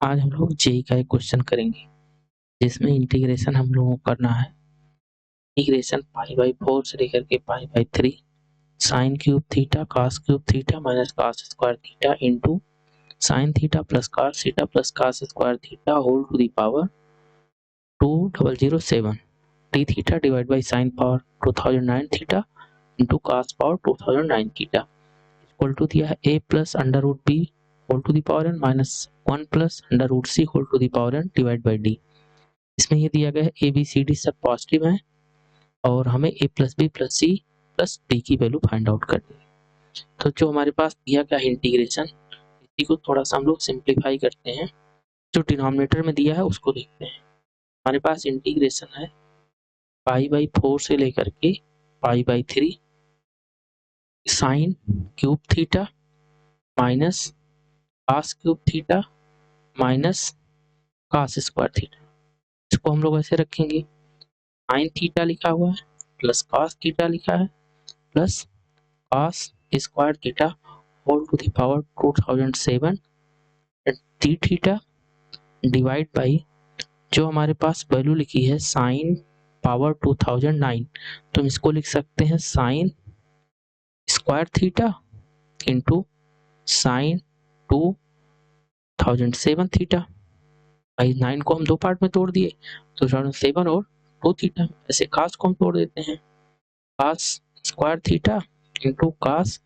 आज हम लोग जेई का एक क्वेश्चन करेंगे जिसमें इंटीग्रेशन हम लोगों को करना है। इंटीग्रेशन पाई बाई 4 से लेकर के pi by 3 sine cube theta cos cube theta minus cos square theta into sine theta plus cos square theta whole to the power 2007 d theta divide by sine power 2009 theta into cos power 2009 theta equal to दिया है a plus under root b whole to the power n minus 1 plus under root c whole to the power n divide by D. इसमें ये दिया गया है A B C D सब positive है और हमें A plus B plus C plus D की वैल्यू फाइंड आउट करनी है। तो जो हमारे पास दिया गया है इंटीग्रेशन, इसी को थोड़ा सा हम लोग सिंप्लीफाई करते हैं। जो डिनोमिनेटर में दिया है उसको देखते हैं। हमारे पास इंटीग्रेशन है पाई बाई 4 से लेकर के pi by 3 sine cube theta minus cos cube theta minus cos square theta. इसको हम लोग ऐसे रखेंगे, साइन थीटा लिखा हुआ है प्लस कॉस थीटा लिखा है plus cos square theta whole to the power 2007 d theta divide by जो हमारे पास वैल्यू लिखी है साइन पावर 2009, तो हम इसको लिख सकते हैं sine square theta into sign 2007 theta. भाई 9 को हम दो पार्ट में तोड़ दिए तो 2007 और 2 थीटा। ऐसे कॉस को हम तोड़ देते हैं, cos square theta into cos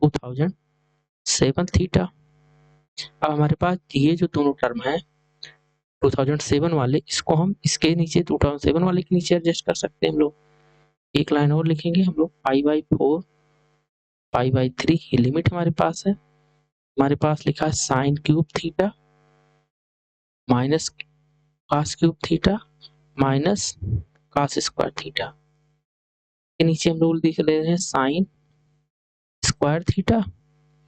2007 theta. अब हमारे पास ये जो दोनों टर्म है 2007 वाले, इसको हम इसके नीचे 2007 वाले के नीचे एडजस्ट कर सकते हैं। हम लोग एक लाइन और लिखेंगे, हम लोग पाई बाई 4 पाई बाई 3 ये लिमिट हमारे पास है। हमारे पास लिखा है sign cube theta minus cos cube theta minus cos square theta के नीचे हम लोग लिख ले रहे हैं sine square theta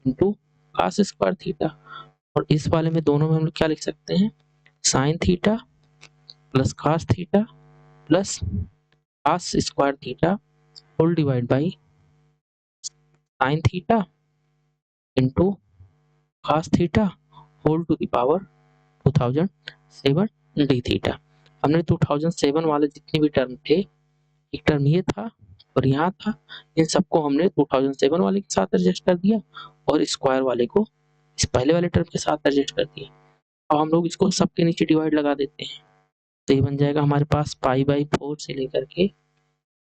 into cos square theta. और इस वाले में दोनों में हम लोग क्या लिख सकते हैं, sine theta plus cos theta plus cos square theta whole divide by sine theta into cos theta whole to the power 2007 d theta. हमने 2007 वाले जितने भी टर्म थे, एक टर्म ये था और यहाँ था, इन सबको हमने 2007 वाले के साथ एडजस्ट कर दिया और स्क्वायर वाले को इस पहले वाले टर्म के साथ एडजस्ट कर दिया। अब हम लोग इसको सबके नीचे डिवाइड लगा देते हैं, तो ये बन जाएगा हमारे पास पाई बाई 4 से लेकर के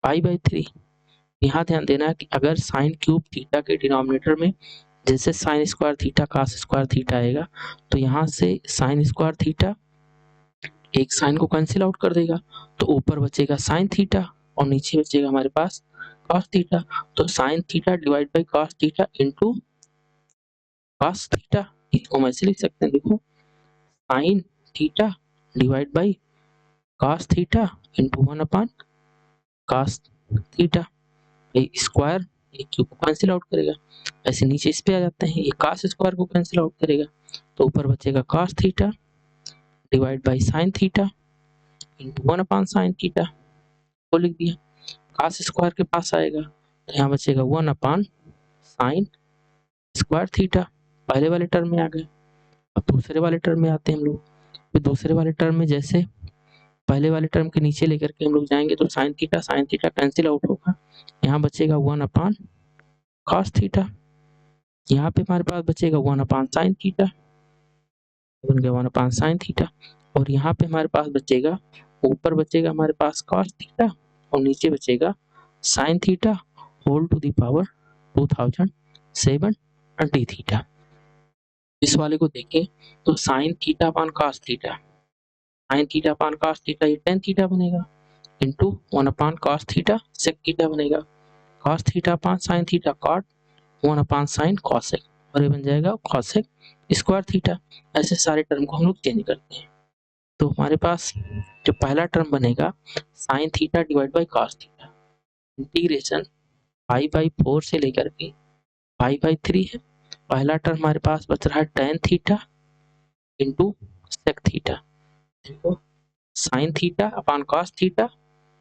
पाई बाई 3। यहाँ ध्यान देना है कि अगर साइन क्यूब थीटा के डिनोमिनेटर में जैसे sine square theta cos square theta आएगा, तो यहाँ से साइन स्क्वायर थीटा एक साइन को कैंसिल आउट कर देगा, तो ऊपर बचेगा साइन थीटा और नीचे बचेगा हमारे पास कॉस थीटा। तो sine theta divide by cos theta into cos theta, इसको हम ऐसे लिख सकते हैं, देखो sine theta divide by cos theta into 1 upon cos theta. ये स्क्वायर ये क्यूब को कैंसिल आउट करेगा, ऐसे नीचे इस पे आ जाते हैं, ये कॉस स्क्वायर को कैंसिल आउट करेगा, तो ऊपर बचेगा cos theta divide by sine theta into 1 upon sine theta को लिख दिया। कॉस स्क्वायर के पास आएगा तो यहाँ बचेगा 1 अपॉन साइन स्क्वायर थीटा। पहले वाले टर्म में आ गए, अब दूसरे वाले टर्म में आते हैं हम लोग। फिर दूसरे वाले टर्म में जैसे पहले वाले टर्म के नीचे लेकर के हम लोग जाएंगे तो साइन थीटा कैंसिल आउट होगा, यहाँ बचेगा 1 अपॉन कॉस थीटा। यहाँ पे हमारे पास बचेगा 1 अपॉन साइन थीटा, बन गया 1 अपॉन साइन थीटा। और यहाँ पे हमारे पास बचेगा, ऊपर बचेगा हमारे पास कॉस थीटा और नीचे बचेगा sine theta whole to the power 2007 d theta. इस वाले को देखें तो sine theta upon cos theta, sine theta upon cos theta ये टेन थीटा बनेगा into 1 upon cos theta sec theta बनेगा, cos theta upon sine theta cot 1 upon sine cosec, और ये बन जाएगा कॉसेक स्क्वायर थीटा। ऐसे सारे टर्म को हम लोग चेंज करते हैं, तो हमारे पास जो पहला टर्म बनेगा sine theta divide by cos theta integration pi by 4 से लेकर के पाई बाई 3 है। पहला टर्म हमारे पास बच रहा है tan theta into sec theta, देखो sine theta upon cos theta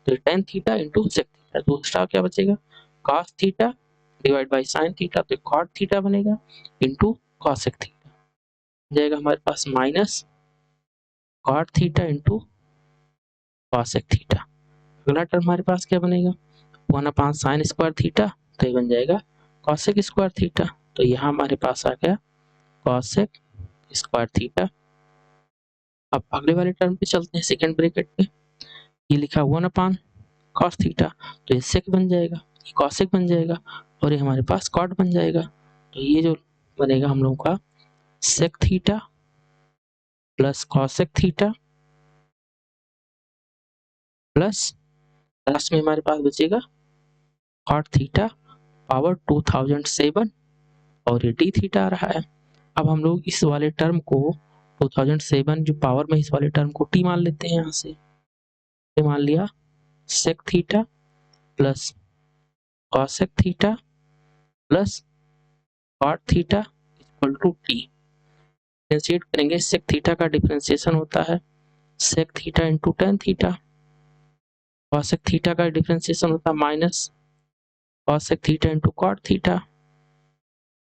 तो tan theta into sec theta. दूसरा क्या बचेगा, cos theta divide by sine theta तो कॉट थीटा बनेगा इंटू कॉसेक थीटा, जाएगा हमारे पास minus cot theta into cosec theta. अगला टर्म हमारे पास क्या बनेगा, 1/sin स्क्वायर थीटा, तो ये बन जाएगा कॉसेक स्क्वायर थीटा। तो यहाँ हमारे पास आ गया कॉसेक स्क्वायर थीटा। अब अगले वाले टर्म पे चलते हैं, सेकंड ब्रैकेट पे। ये लिखा 1/cos थीटा, तो ये सेक बन जाएगा, ये कॉसेक बन जाएगा, और ये हमारे पास कॉट बन जाएगा। तो ये जो बनेगा हम लोगों का sec theta plus cosec theta plus last में हमारे पास बचेगा कॉट थीटा पावर 2007, और ये डी थीटा आ रहा है। अब हम लोग इस वाले टर्म को 2007 जो पावर में इस वाले टर्म को टी मान लेते हैं। यहाँ से मान लिया sec theta plus cosec theta plus cot theta equal to t. Differentiate करेंगे, सेक थीटा का डिफरेंशिएशन होता है sec theta into tan theta, cosec theta का डिफरेंशिएशन होता है minus cosec theta into cot theta,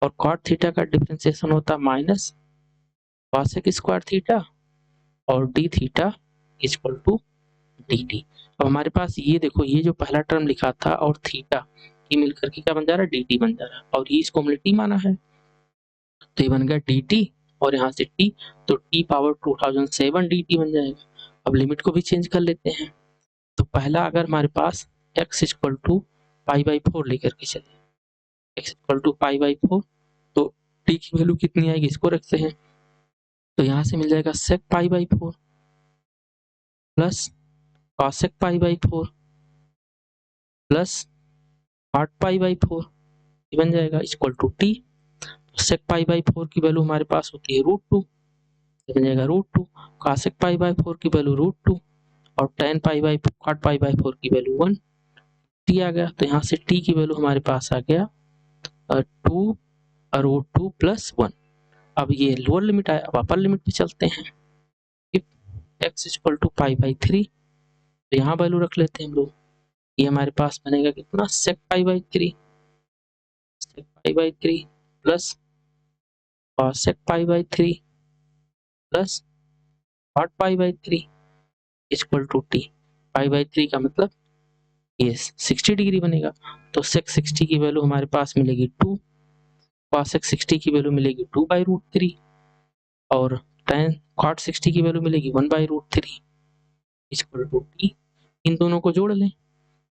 और कॉट थीटा का differentiation होता है माइनस कॉसेक स्क्वायर थीटा, और d theta equal to d t. अब हमारे पास ये देखो, ये जो पहला टर्म लिखा था और थीटा ये मिलकर के क्या बन जा रहा है, डी टी बन जा रहा है, और ये इसको हमने टी माना है, तो ये बन गया डी टी, और यहाँ से टी, तो टी पावर 2007 डी टी बन जाएगा। अब लिमिट को भी चेंज कर लेते हैं। तो पहला अगर हमारे पास x इक्वल टू π/4 लेकर के चले, x इक्वल टू π/4, तो t की वैल्यू कितनी आएगी इसको रखते हैं। तो यहाँ से मिल जाएगा sec π/4 plus cosec π/4 plus cot π/4, ये बन जाएगा इक्वल टू टी। sec π/4 की वैल्यू हमारे पास होती है √2, ये बन जाएगा √2, cosec π/4 की वैल्यू √2, और tan cot π/4 की वैल्यू 1, टी आ गया। तो यहाँ से टी की वैल्यू हमारे पास आ गया 2 प्लस 1। अब ये लोअर लिमिट आया, अब अपर लिमिट पे चलते हैं। इफ x इक्वल टू π/3, तो यहाँ वैल्यू रख लेते हैं हम लोग, ये हमारे पास बनेगा कितना sec π/3 plus cosec π/3 plus cot π/3 equal to T. π/3 का मतलब ये 60 डिग्री बनेगा, तो sec 60 की वैल्यू हमारे पास मिलेगी 2, cosec 60 की वैल्यू मिलेगी 2/√3, और tan cot 60 की वैल्यू मिलेगी 1/√3 इक्वल टू टी। इन दोनों को जोड़ लें,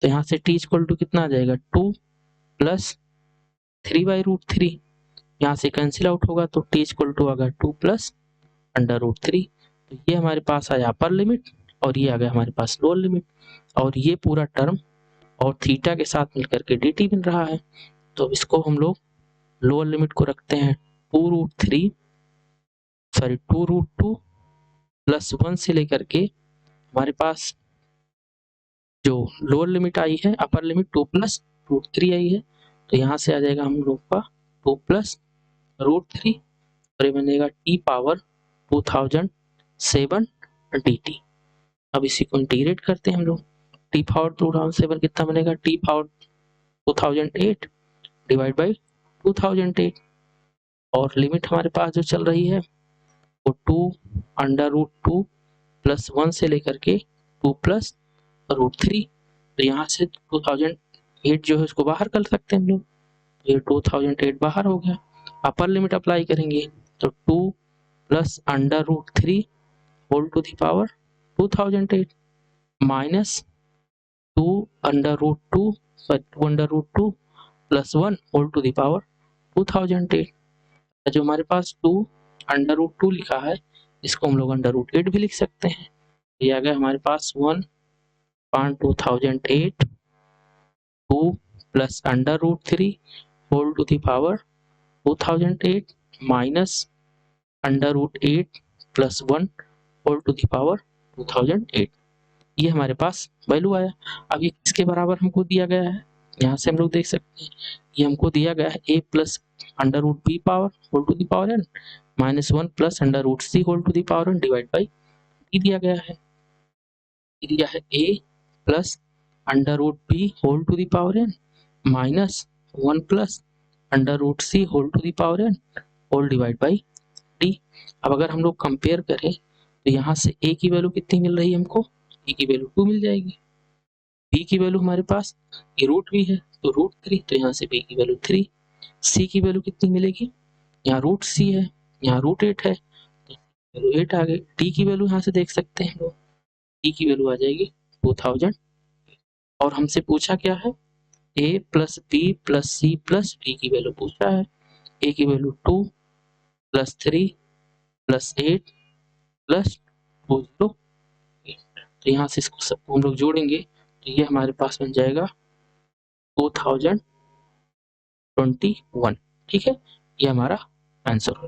तो यहाँ से t इक्वल टू कितना आ जाएगा 2 प्लस 3/√3, यहाँ से कैंसिल आउट होगा, तो t इक्वल टू आ गया 2 प्लस √3। तो ये हमारे पास आया अपर लिमिट, और ये आ गया हमारे पास लोअर लिमिट, और ये पूरा टर्म और थीटा के साथ मिलकर के डी टी बन रहा है। तो इसको हम लोग लोअर लिमिट को रखते हैं 2√2 प्लस 1 से लेकर के हमारे पास जो लोअर लिमिट आई है, अपर लिमिट 2 प्लस √3 आई है, तो यहाँ से आ जाएगा हम लोग का 2 प्लस √3, और ये बनेगा टी पावर 2007 डी टी। अब इसी को इंटीग्रेट करते हैं हम लोग, टी पावर 2007 कितना बनेगा, टी पावर 2008 डिवाइड बाई 2008, और लिमिट हमारे पास जो चल रही है वो 2 प्लस 1 से लेकर के 2 प्लस √3। तो यहाँ से 2008 जो है उसको बाहर कर सकते हैं हम लोग, तो ये 2008 बाहर हो गया। अपर लिमिट अप्लाई करेंगे तो 2 plus √3 whole to the power 2008 minus 2 √2 plus 1 whole to the power 2008। जो हमारे पास 2 लिखा है, इसको हम लोग √8 भी लिख सकते हैं। ये आ गया हमारे पास 1/2008 2 plus √3 whole to the power 2008 minus √8 plus 1 whole to the power 2008। ये हमारे पास वैल्यू आया। अब ये किसके बराबर हमको दिया गया है, यहाँ से हम लोग देख सकते हैं, ये हमको दिया गया है a plus √b power whole to the power n minus 1 plus √c whole to the power n divide by d दिया गया है। दिया है a plus √b whole to the power n minus 1 plus √c whole to the power n whole divide by d। अब अगर हम लोग compare करें, तो यहाँ से a की वैल्यू कितनी मिल रही है हमको, a की वैल्यू 2 मिल जाएगी। b की वैल्यू हमारे पास ये रूट भी है तो रूट 3, तो यहाँ से b की वैल्यू 3। c की वैल्यू कितनी मिलेगी, यहाँ रूट c है, यहाँ रूट 8 है तो वैल्यू 8 आ गई। d की वैल्यू यहाँ से देख सकते हैं लोग, d की वैल्यू आ जाएगी 2000। और हमसे पूछा क्या है, a plus B plus C plus D की वैल्यू पूछा है। a की वैल्यू 2 प्लस 3 प्लस 8 प्लस 20। तो यहाँ से इसको सबको हम लोग जोड़ेंगे तो ये हमारे पास बन जाएगा 2021। ठीक है, ये हमारा आंसर हो